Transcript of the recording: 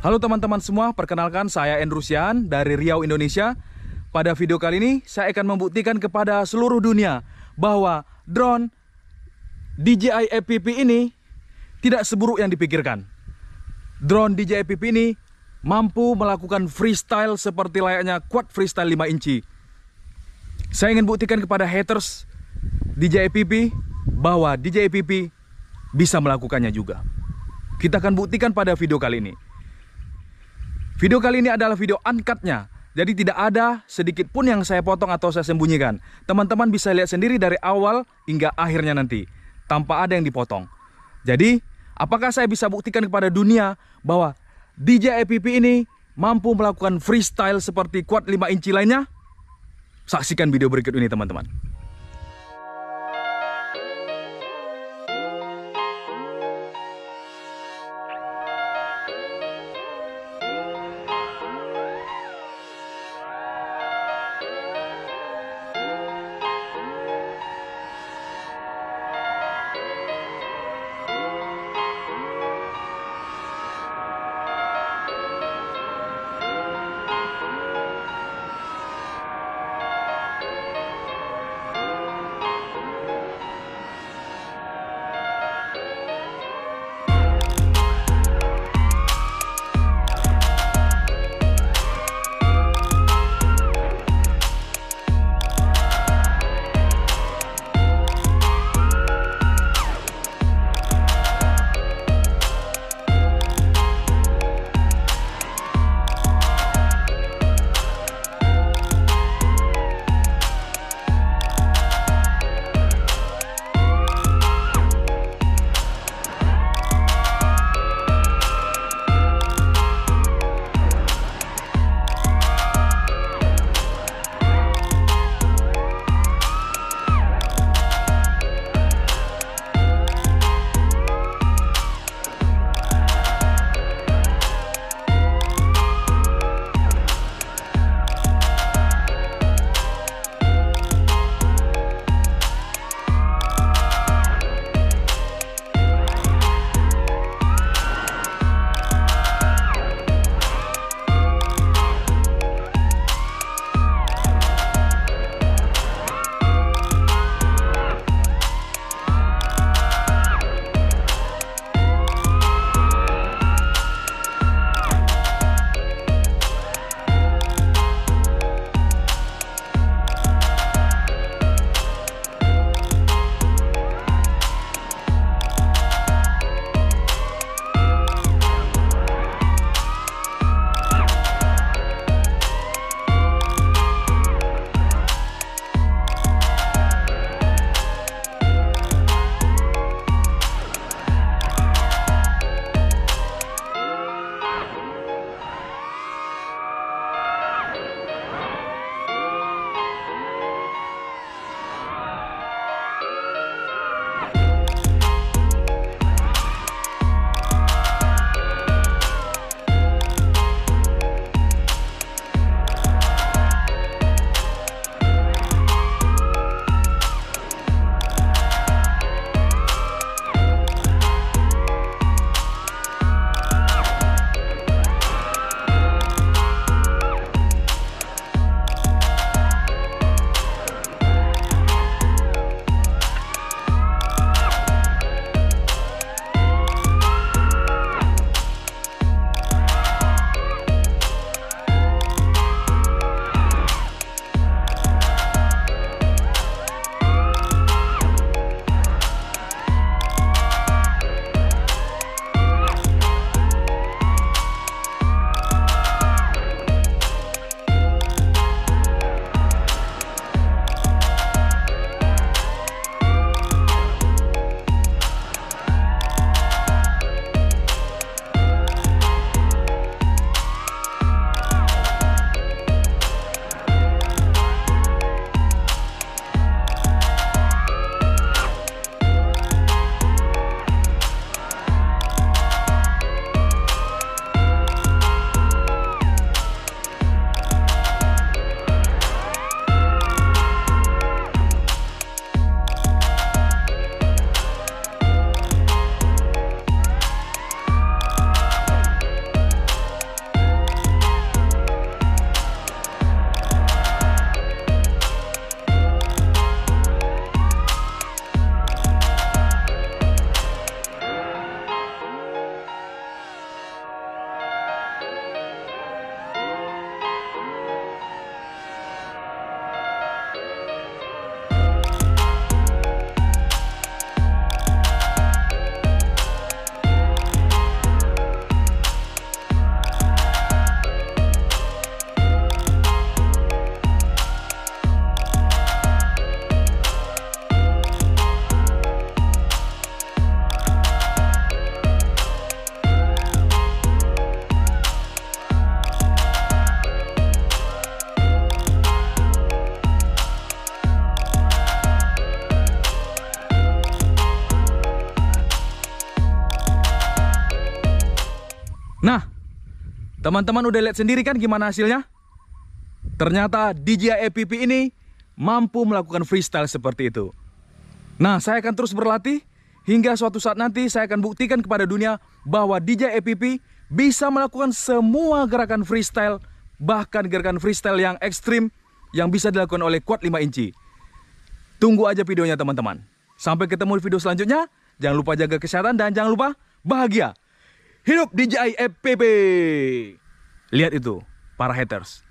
Halo teman-teman semua, perkenalkan saya Siahaan dari Riau, Indonesia. Pada video kali ini saya akan membuktikan kepada seluruh dunia bahwa drone Dji Fpv ini tidak seburuk yang dipikirkan. Drone Dji Fpv ini mampu melakukan freestyle seperti layaknya Uncut Freestyle 5 inci. Saya ingin buktikan kepada haters Dji Fpv bahwa Dji Fpv bisa melakukannya juga. Kita akan buktikan pada video kali ini. Video kali ini adalah video uncut-nya, jadi tidak ada sedikit pun yang saya potong atau saya sembunyikan. Teman-teman bisa lihat sendiri dari awal hingga akhirnya nanti, tanpa ada yang dipotong. Jadi, apakah saya bisa buktikan kepada dunia bahwa Dji Fpv ini mampu melakukan freestyle seperti quad 5 inci lainnya? Saksikan video berikut ini, teman-teman. Nah, teman-teman udah lihat sendiri kan gimana hasilnya? Ternyata Dji Fpv ini mampu melakukan freestyle seperti itu. Nah, saya akan terus berlatih hingga suatu saat nanti saya akan buktikan kepada dunia bahwa Dji Fpv bisa melakukan semua gerakan freestyle, bahkan gerakan freestyle yang ekstrim yang bisa dilakukan oleh quad 5 inci. Tunggu aja videonya teman-teman. Sampai ketemu di video selanjutnya. Jangan lupa jaga kesehatan dan jangan lupa bahagia. Hidup Dji Fpv. Lihat itu, para haters.